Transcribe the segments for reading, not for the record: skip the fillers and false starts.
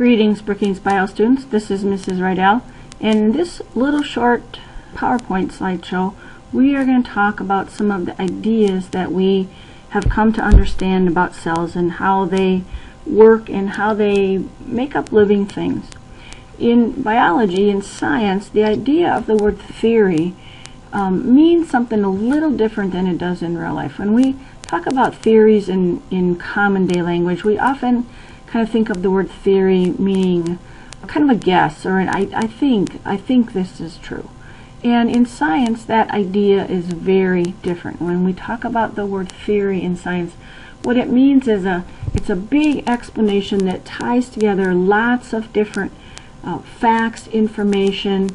Greetings, Brookings Bio students. This is Mrs. Rydell, and in this little short PowerPoint slideshow, we are going to talk about some of the ideas that we have come to understand about cells and how they work and how they make up living things. In biology, in science, the idea of the word theory means something a little different than it does in real life. When we talk about theories in common day language, we often kind of think of the word theory meaning kind of a guess or an I think this is true. And in science, that idea is very different. When we talk about the word theory in science, what it means is it's a big explanation that ties together lots of different facts, information,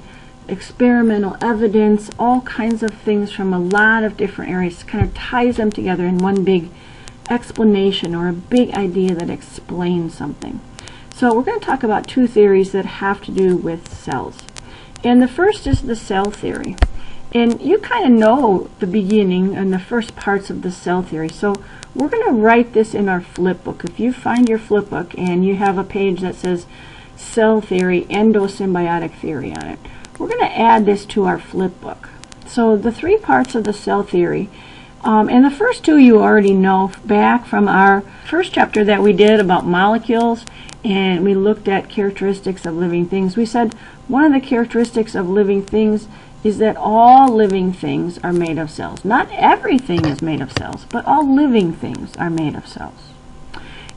experimental evidence, all kinds of things from a lot of different areas, kind of ties them together in one big explanation or a big idea that explains something. So we're going to talk about two theories that have to do with cells. And the first is the cell theory. And you kind of know the beginning and the first parts of the cell theory. So we're going to write this in our flip book. If you find your flip book and you have a page that says cell theory, endosymbiotic theory on it, we're going to add this to our flip book. So the three parts of the cell theory, and the first two you already know back from our first chapter that we did about molecules, and we looked at characteristics of living things. We said one of the characteristics of living things is that all living things are made of cells. Not everything is made of cells, but all living things are made of cells.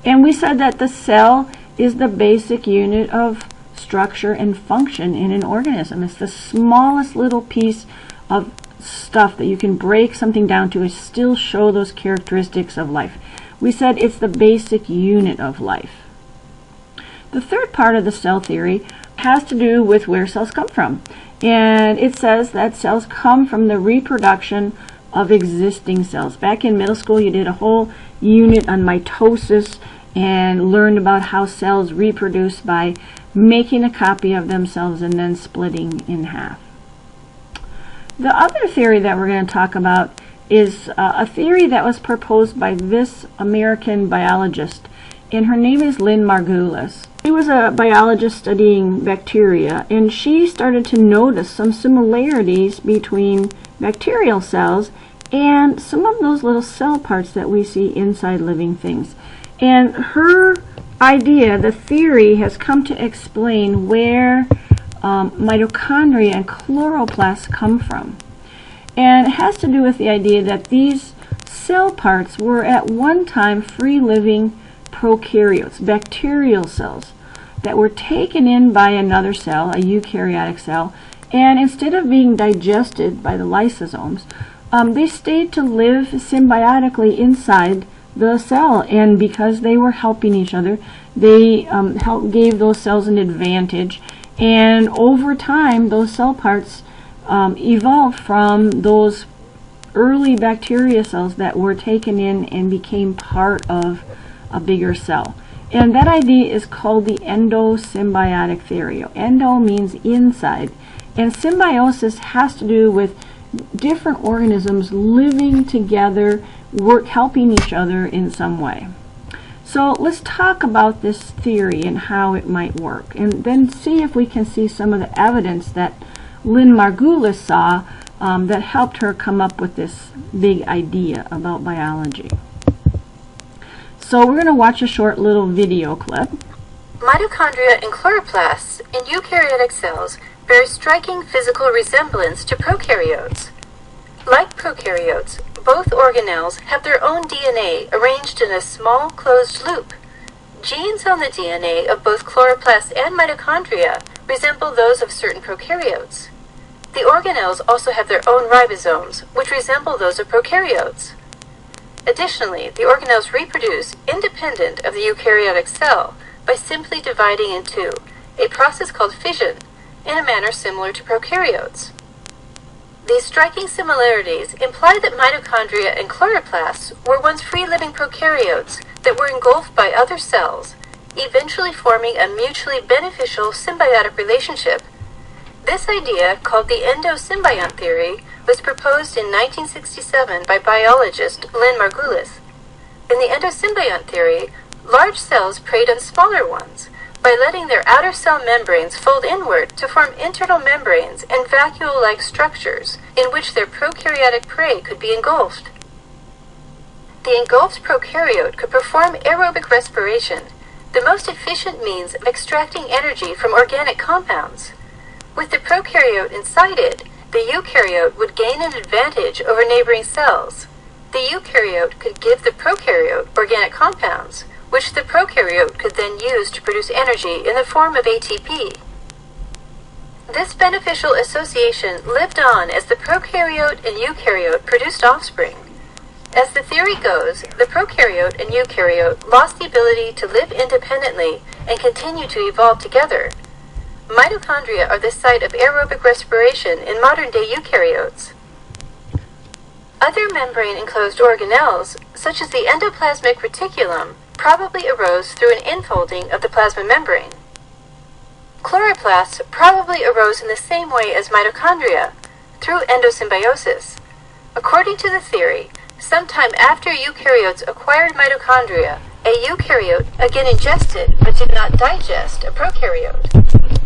And we said that the cell is the basic unit of structure and function in an organism. It's the smallest little piece of stuff that you can break something down to and still show those characteristics of life. We said it's the basic unit of life. The third part of the cell theory has to do with where cells come from. And it says that cells come from the reproduction of existing cells. Back in middle school, you did a whole unit on mitosis and learned about how cells reproduce by making a copy of themselves and then splitting in half. The other theory that we're going to talk about is a theory that was proposed by this American biologist, and her name is Lynn Margulis. She was a biologist studying bacteria, and she started to notice some similarities between bacterial cells and some of those little cell parts that we see inside living things. And her idea, the theory, has come to explain where mitochondria and chloroplasts come from. And it has to do with the idea that these cell parts were at one time free-living prokaryotes, bacterial cells, that were taken in by another cell, a eukaryotic cell, and instead of being digested by the lysosomes, they stayed to live symbiotically inside the cell, and because they were helping each other, they gave those cells an advantage, and over time those cell parts evolved from those early bacteria cells that were taken in and became part of a bigger cell. And that idea is called the endosymbiotic theory. Endo means inside, and symbiosis has to do with different organisms living together, helping each other in some way. So let's talk about this theory and how it might work, and then see if we can see some of the evidence that Lynn Margulis saw that helped her come up with this big idea about biology. So we're going to watch a short little video clip. Mitochondria and chloroplasts in eukaryotic cells bear striking physical resemblance to prokaryotes. Like prokaryotes, both organelles have their own DNA arranged in a small closed loop. Genes on the DNA of both chloroplasts and mitochondria resemble those of certain prokaryotes. The organelles also have their own ribosomes, which resemble those of prokaryotes. Additionally, the organelles reproduce independent of the eukaryotic cell by simply dividing in two, a process called fission, in a manner similar to prokaryotes. These striking similarities imply that mitochondria and chloroplasts were once free-living prokaryotes that were engulfed by other cells, eventually forming a mutually beneficial symbiotic relationship. This idea, called the endosymbiont theory, was proposed in 1967 by biologist Lynn Margulis. In the endosymbiont theory, large cells preyed on smaller ones, by letting their outer cell membranes fold inward to form internal membranes and vacuole-like structures in which their prokaryotic prey could be engulfed. The engulfed prokaryote could perform aerobic respiration, the most efficient means of extracting energy from organic compounds. With the prokaryote inside it, the eukaryote would gain an advantage over neighboring cells. The eukaryote could give the prokaryote organic compounds, which the prokaryote could then use to produce energy in the form of ATP. This beneficial association lived on as the prokaryote and eukaryote produced offspring. As the theory goes, the prokaryote and eukaryote lost the ability to live independently and continue to evolve together. Mitochondria are the site of aerobic respiration in modern-day eukaryotes. Other membrane-enclosed organelles, such as the endoplasmic reticulum, probably arose through an infolding of the plasma membrane. Chloroplasts probably arose in the same way as mitochondria, through endosymbiosis. According to the theory, sometime after eukaryotes acquired mitochondria, a eukaryote again ingested but did not digest a prokaryote.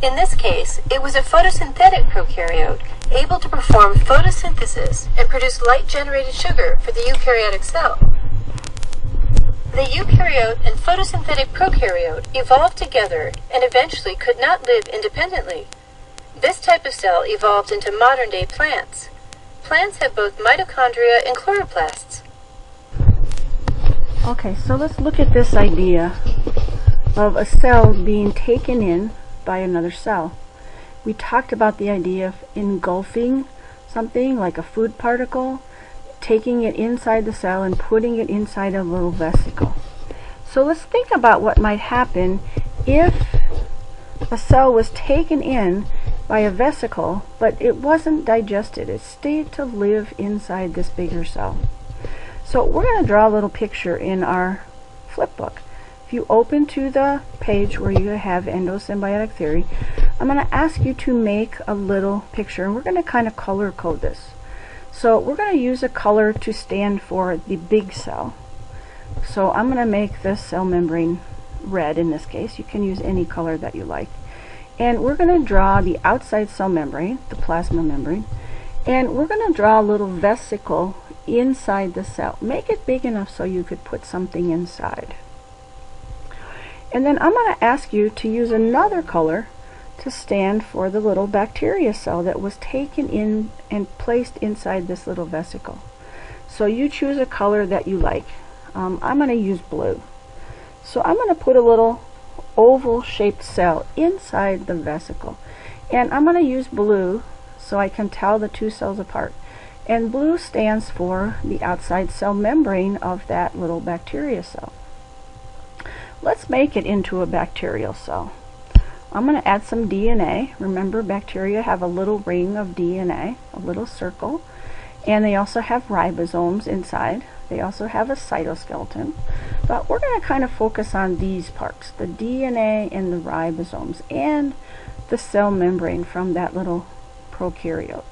In this case, it was a photosynthetic prokaryote able to perform photosynthesis and produce light-generated sugar for the eukaryotic cell. The eukaryote and photosynthetic prokaryote evolved together and eventually could not live independently. This type of cell evolved into modern-day plants. Plants have both mitochondria and chloroplasts. Okay, so let's look at this idea of a cell being taken in by another cell. We talked about the idea of engulfing something like a food particle, taking it inside the cell and putting it inside a little vesicle. So let's think about what might happen if a cell was taken in by a vesicle, but it wasn't digested. It stayed to live inside this bigger cell. So we're going to draw a little picture in our flip book. If you open to the page where you have endosymbiotic theory, I'm going to ask you to make a little picture, and we're going to kind of color code this. So we're going to use a color to stand for the big cell. So I'm going to make this cell membrane red in this case. You can use any color that you like. And we're going to draw the outside cell membrane, the plasma membrane, and we're going to draw a little vesicle inside the cell. Make it big enough so you could put something inside. And then I'm going to ask you to use another color to stand for the little bacteria cell that was taken in and placed inside this little vesicle. So you choose a color that you like. I'm going to use blue. So I'm going to put a little oval shaped cell inside the vesicle, and I'm going to use blue so I can tell the two cells apart. And blue stands for the outside cell membrane of that little bacteria cell. Let's make it into a bacterial cell. I'm going to add some DNA. Remember, bacteria have a little ring of DNA, a little circle, and they also have ribosomes inside. They also have a cytoskeleton, but we're going to kind of focus on these parts, the DNA and the ribosomes and the cell membrane from that little prokaryote.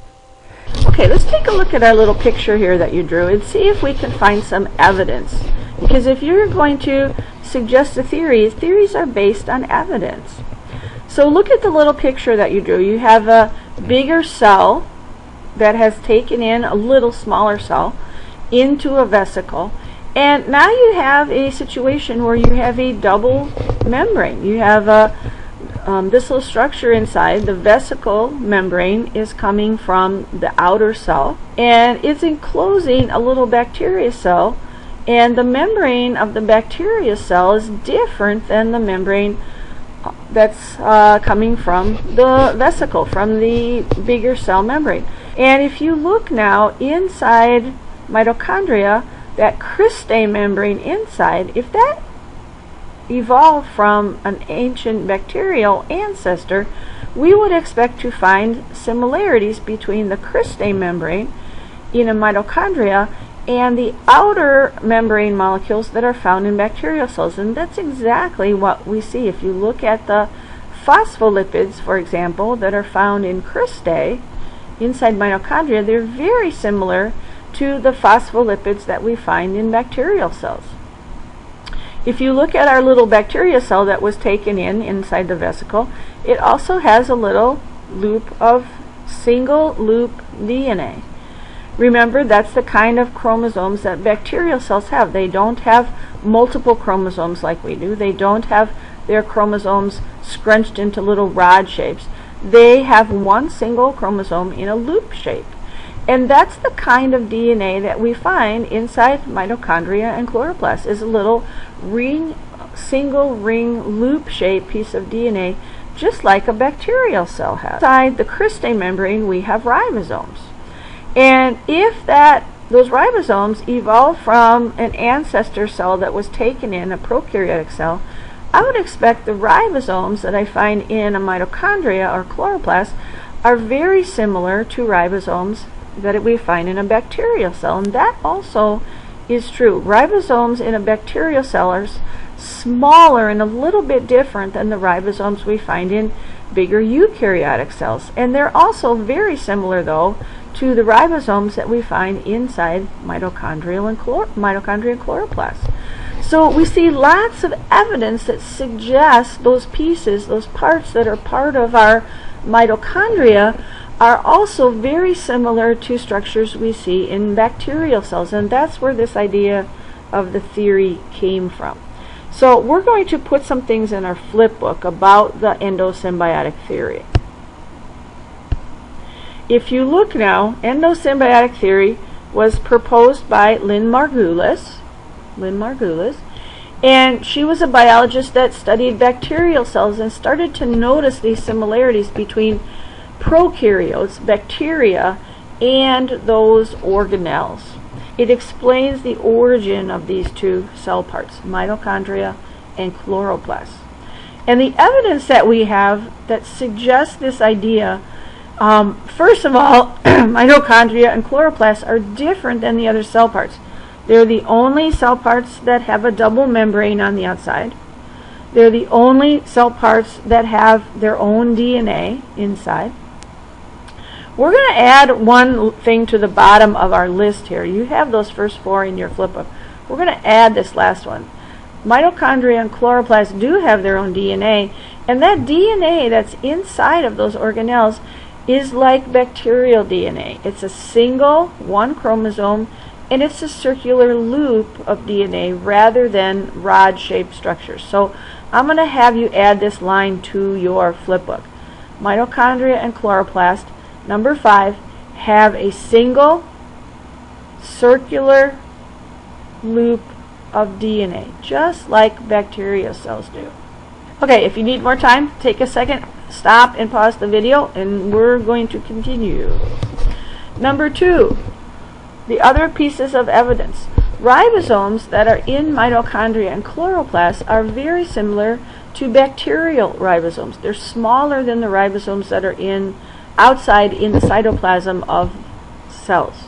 Okay, let's take a look at our little picture here that you drew and see if we can find some evidence. Because if you're going to suggest a theory, theories are based on evidence. So look at the little picture that you drew. You have a bigger cell that has taken in a little smaller cell into a vesicle, and now you have a situation where you have a double membrane. You have this little structure inside. The vesicle membrane is coming from the outer cell, and it's enclosing a little bacteria cell, and the membrane of the bacteria cell is different than the membrane that's coming from the vesicle, from the bigger cell membrane. And if you look now inside mitochondria, that cristae membrane inside, if that evolved from an ancient bacterial ancestor, we would expect to find similarities between the cristae membrane in a mitochondria and the outer membrane molecules that are found in bacterial cells. And that's exactly what we see. If you look at the phospholipids, for example, that are found in cristae inside mitochondria, they're very similar to the phospholipids that we find in bacterial cells. If you look at our little bacteria cell that was taken inside the vesicle, it also has a little loop of single loop DNA. Remember, that's the kind of chromosomes that bacterial cells have. They don't have multiple chromosomes like we do. They don't have their chromosomes scrunched into little rod shapes. They have one single chromosome in a loop shape. And that's the kind of DNA that we find inside mitochondria and chloroplasts, is a little single ring loop shaped piece of DNA, just like a bacterial cell has. Inside the cristae membrane, we have ribosomes. And if those ribosomes evolved from an ancestor cell that was taken in, a prokaryotic cell, I would expect the ribosomes that I find in a mitochondria or chloroplast are very similar to ribosomes that we find in a bacterial cell. And that also is true. Ribosomes in a bacterial cell are smaller and a little bit different than the ribosomes we find in bigger eukaryotic cells. And they're also very similar, though, to the ribosomes that we find inside mitochondria and chloroplasts. So we see lots of evidence that suggests those pieces, those parts that are part of our mitochondria, are also very similar to structures we see in bacterial cells. And that's where this idea of the theory came from. So we're going to put some things in our flip book about the endosymbiotic theory. If you look now, endosymbiotic theory was proposed by Lynn Margulis, and she was a biologist that studied bacterial cells and started to notice these similarities between prokaryotes, bacteria, and those organelles. It explains the origin of these two cell parts, mitochondria and chloroplasts. And the evidence that we have that suggests this idea, first of all, mitochondria and chloroplasts are different than the other cell parts. They're the only cell parts that have a double membrane on the outside. They're the only cell parts that have their own DNA inside. We're going to add one thing to the bottom of our list here. You have those first four in your flip book. We're going to add this last one. Mitochondria and chloroplasts do have their own DNA, and that DNA that's inside of those organelles is like bacterial DNA. It's a single, one chromosome, and it's a circular loop of DNA rather than rod-shaped structures. So I'm going to have you add this line to your flip book. Mitochondria and chloroplast, number 5, have a single circular loop of DNA, just like bacterial cells do. Okay, if you need more time, take a second, stop and pause the video, and we're going to continue. Number 2, the other pieces of evidence. Ribosomes that are in mitochondria and chloroplasts are very similar to bacterial ribosomes. They're smaller than the ribosomes that are outside in the cytoplasm of cells.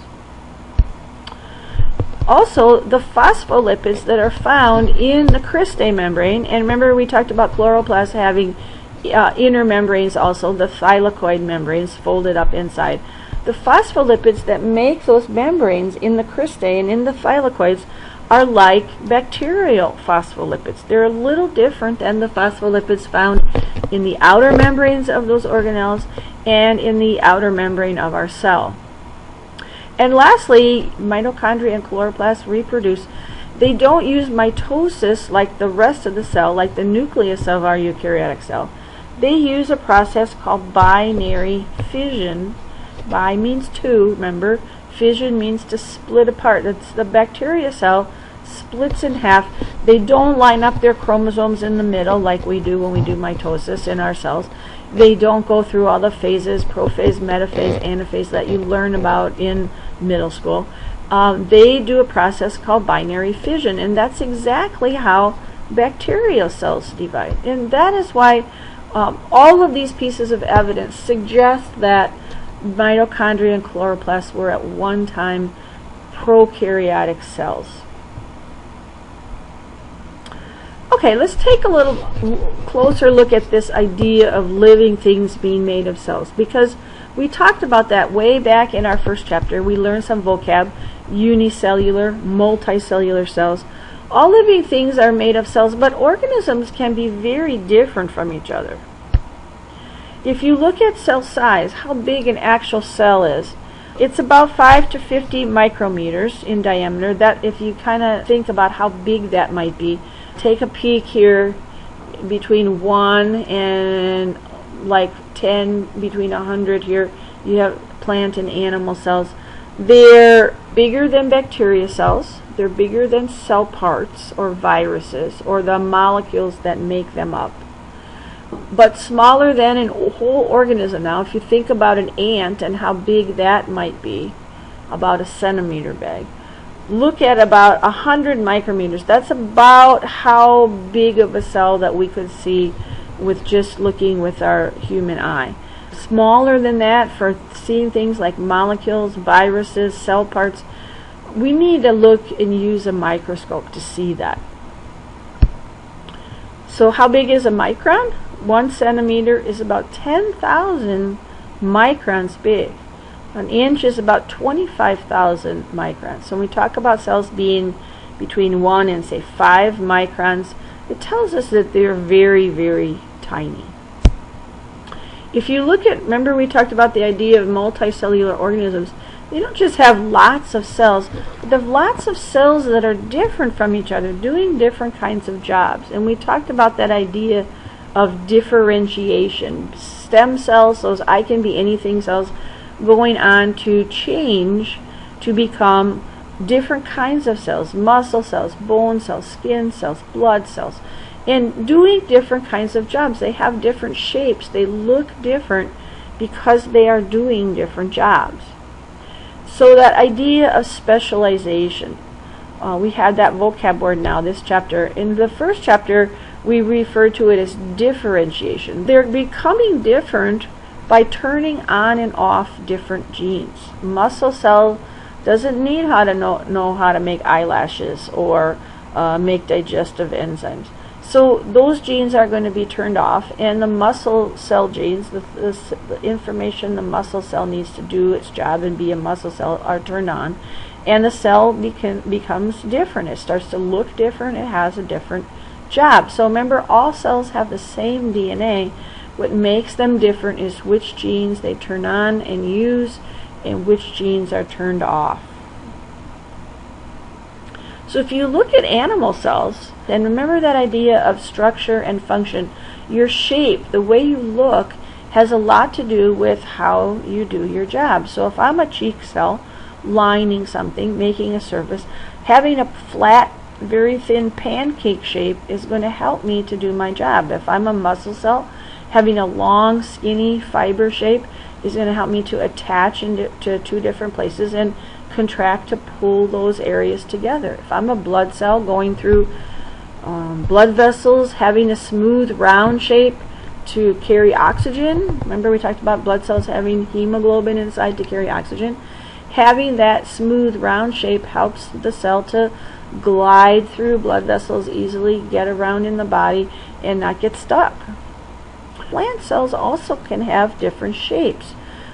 Also, the phospholipids that are found in the cristae membrane, and remember we talked about chloroplasts having inner membranes also, the thylakoid membranes folded up inside. The phospholipids that make those membranes in the cristae and in the thylakoids are like bacterial phospholipids. They're a little different than the phospholipids found in the outer membranes of those organelles and in the outer membrane of our cell. And lastly, mitochondria and chloroplasts reproduce. They don't use mitosis like the rest of the cell, like the nucleus of our eukaryotic cell. They use a process called binary fission. Bi means two, remember. Fission means to split apart. It's the bacteria cell splits in half. They don't line up their chromosomes in the middle like we do when we do mitosis in our cells. They don't go through all the phases, prophase, metaphase, anaphase, that you learn about in middle school. They do a process called binary fission, and that's exactly how bacterial cells divide. And that is why all of these pieces of evidence suggest that mitochondria and chloroplasts were at one time prokaryotic cells. Okay, let's take a little closer look at this idea of living things being made of cells, because we talked about that way back in our first chapter. We learned some vocab: unicellular, multicellular cells. All living things are made of cells, but organisms can be very different from each other. If you look at cell size, how big an actual cell is, it's about 5 to 50 micrometers in diameter. That, if you kind of think about how big that might be, take a peek here between 1 and like 10, between 100 here. You have plant and animal cells. They're bigger than bacteria cells. They're bigger than cell parts or viruses or the molecules that make them up. But smaller than a whole organism. Now, if you think about an ant and how big that might be, about a centimeter big. Look at about 100 micrometers. That's about how big of a cell that we could see with just looking with our human eye. Smaller than that for seeing things like molecules, viruses, cell parts. We need to look and use a microscope to see that. So how big is a micron? 1 centimeter is about 10,000 microns big. An inch is about 25,000 microns. So when we talk about cells being between 1 and say 5 microns, it tells us that they're very, very tiny. If you look at, remember we talked about the idea of multicellular organisms. They don't just have lots of cells, but they have lots of cells that are different from each other, doing different kinds of jobs. And we talked about that idea of differentiation. Stem cells, those I can be anything cells, going on to change to become different kinds of cells, muscle cells, bone cells, skin cells, blood cells, and doing different kinds of jobs. They have different shapes. They look different because they are doing different jobs. So that idea of specialization, we had that vocab word now, this chapter. In the first chapter, we refer to it as differentiation. They're becoming different by turning on and off different genes. Muscle cell doesn't need how to know how to make eyelashes or make digestive enzymes. So those genes are going to be turned off, and the muscle cell genes, the information the muscle cell needs to do its job and be a muscle cell, are turned on, and the cell becomes different. It starts to look different. It has a different job. So remember, all cells have the same DNA. What makes them different is which genes they turn on and use and which genes are turned off. So if you look at animal cells, then remember that idea of structure and function. Your shape, the way you look, has a lot to do with how you do your job. So if I'm a cheek cell lining something, making a surface, having a flat, very thin pancake shape is going to help me to do my job. If I'm a muscle cell, having a long, skinny fiber shape is going to help me to attach into 2 different places and contract to pull those areas together. If I'm a blood cell going through blood vessels, having a smooth round shape to carry oxygen. Remember we talked about blood cells having hemoglobin inside to carry oxygen. Having that smooth round shape helps the cell to glide through blood vessels easily, get around in the body, and not get stuck. Plant cells also can have different shapes.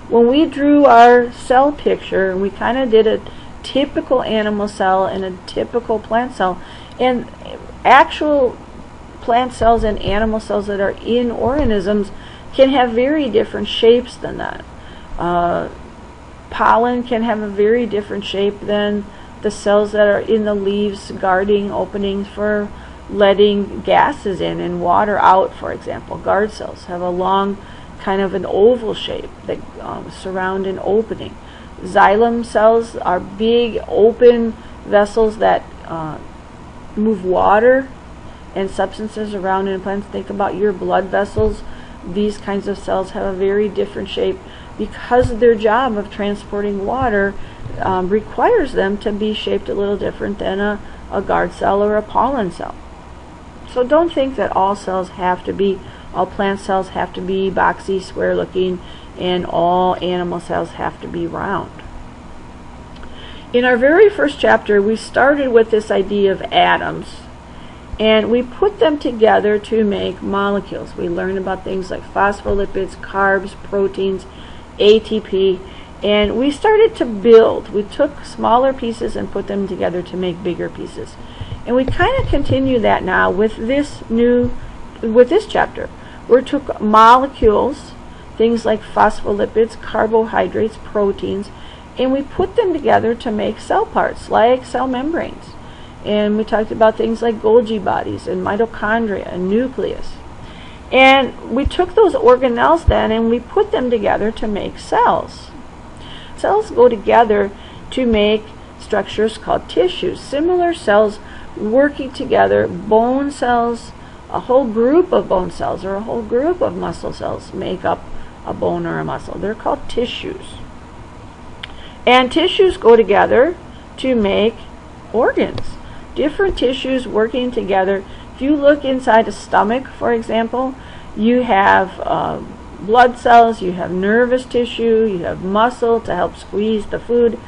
When we drew our cell picture, we kind of did a typical animal cell and a typical plant cell, and actual plant cells and animal cells that are in organisms can have very different shapes than that. Pollen can have a very different shape than the cells that are in the leaves guarding openings for letting gases in and water out, for example. Guard cells have a long kind of an oval shape that surround an opening. Xylem cells are big open vessels that move water and substances around in plants. Think about your blood vessels. These kinds of cells have a very different shape because their job of transporting water requires them to be shaped a little different than a guard cell or a pollen cell. So don't think that all cells have to be, all plant cells have to be boxy, square looking, and all animal cells have to be round. In our very first chapter, we started with this idea of atoms, and we put them together to make molecules. We learned about things like phospholipids, carbs, proteins, ATP, And we started to build. We took smaller pieces and put them together to make bigger pieces. And we kind of continue that now with this chapter. We took molecules, things like phospholipids, carbohydrates, proteins, and we put them together to make cell parts, like cell membranes. And we talked about things like Golgi bodies and mitochondria and nucleus. And we took those organelles then and we put them together to make cells. Cells go together to make structures called tissues. Similar cells working together, bone cells, a whole group of bone cells or a whole group of muscle cells make up a bone or a muscle. They're called tissues. And tissues go together to make organs. Different tissues working together. If you look inside a stomach, for example, you have blood cells, you have nervous tissue, you have muscle to help squeeze the food.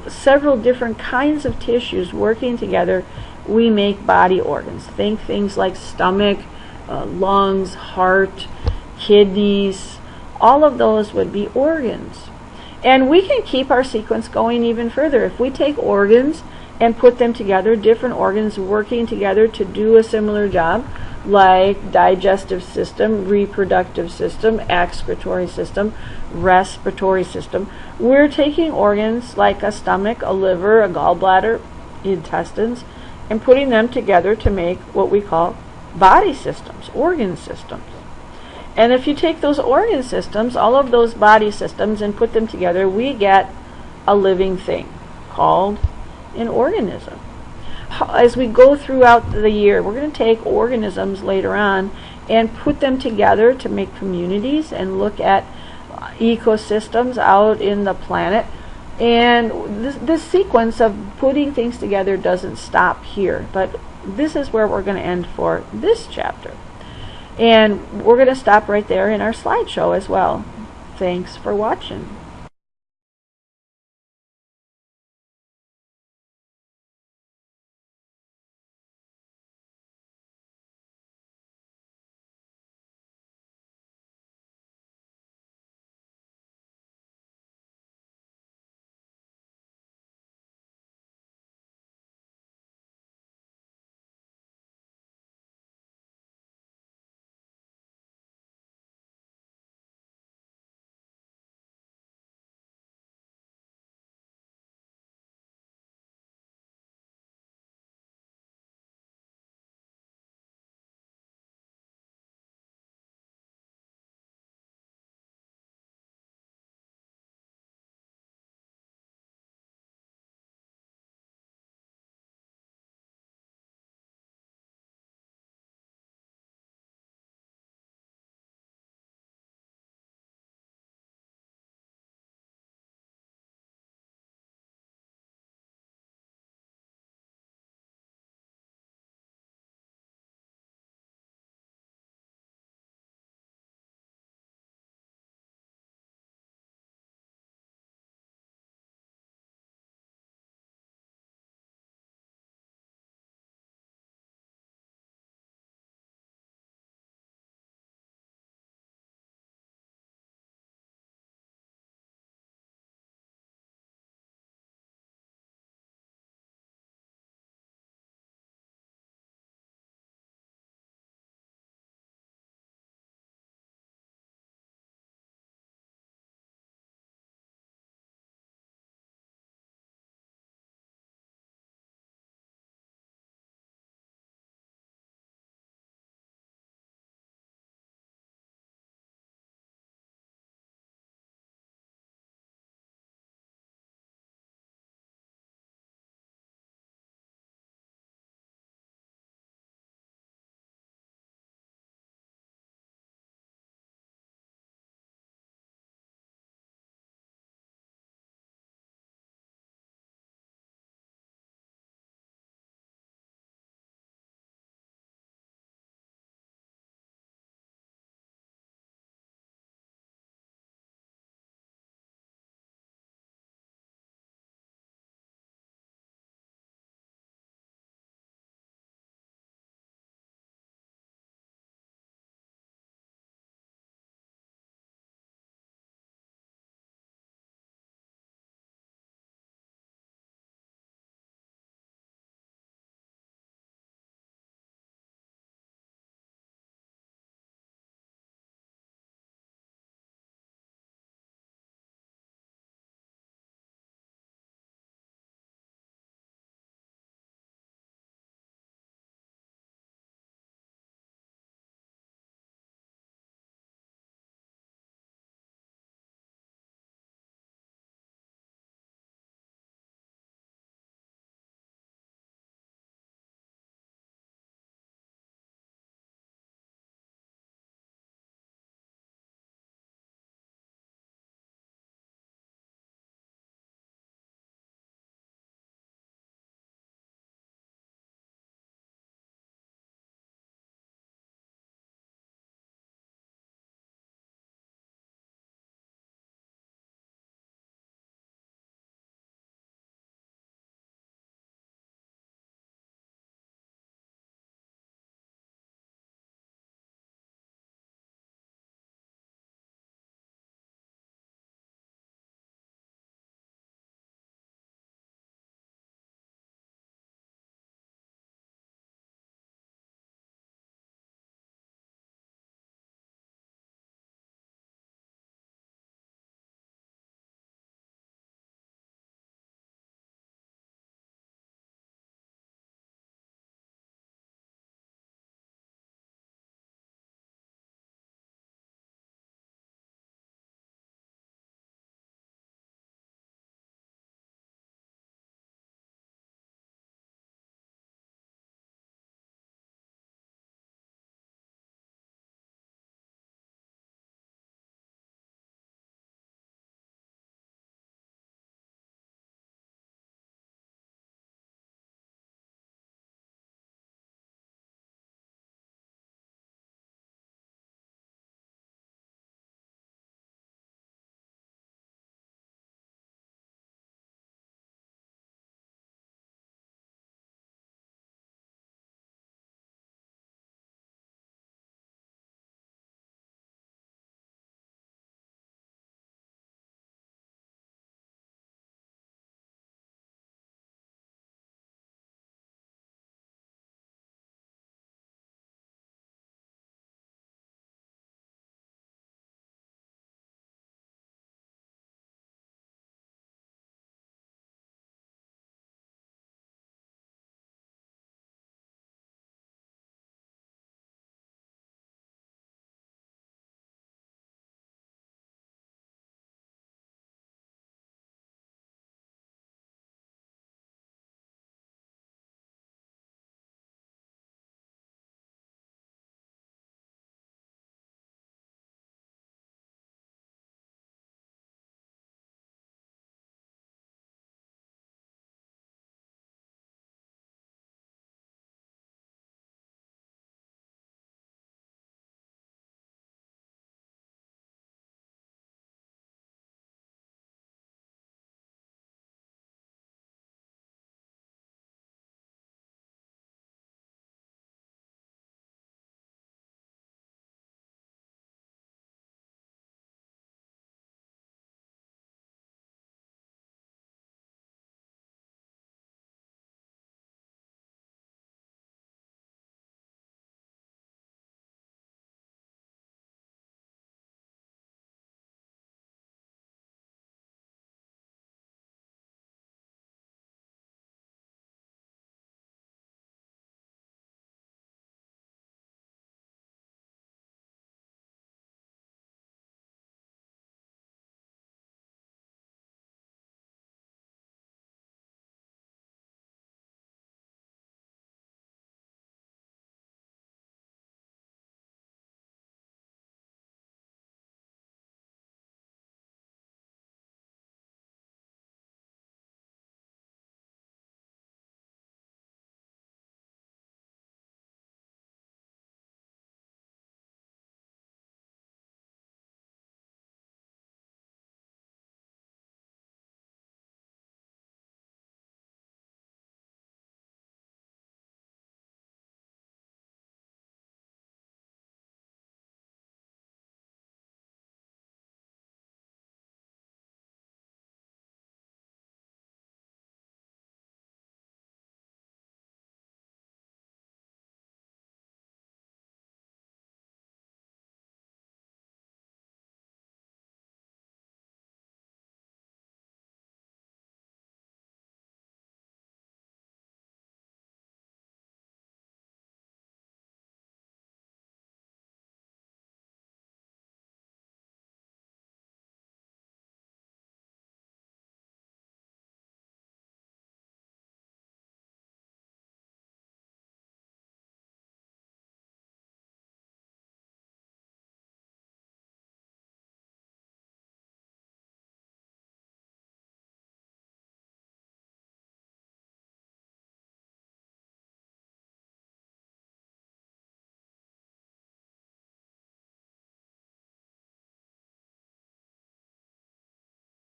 Several different kinds of tissues working together, we make body organs. Think things like stomach, lungs, heart, kidneys. All of those would be organs. And we can keep our sequence going even further. If we take organs and put them together, different organs working together to do a similar job, like digestive system, reproductive system, excretory system, respiratory system. We're taking organs like a stomach, a liver, a gallbladder, intestines, and putting them together to make what we call body systems, organ systems. And if you take those organ systems, all of those body systems, and put them together, we get a living thing called an organism. As we go throughout the year, we're going to take organisms later on and put them together to make communities and look at ecosystems out in the planet. And this sequence of putting things together doesn't stop here, but this is where we're going to end for this chapter. And we're going to stop right there in our slideshow as well. Thanks for watching.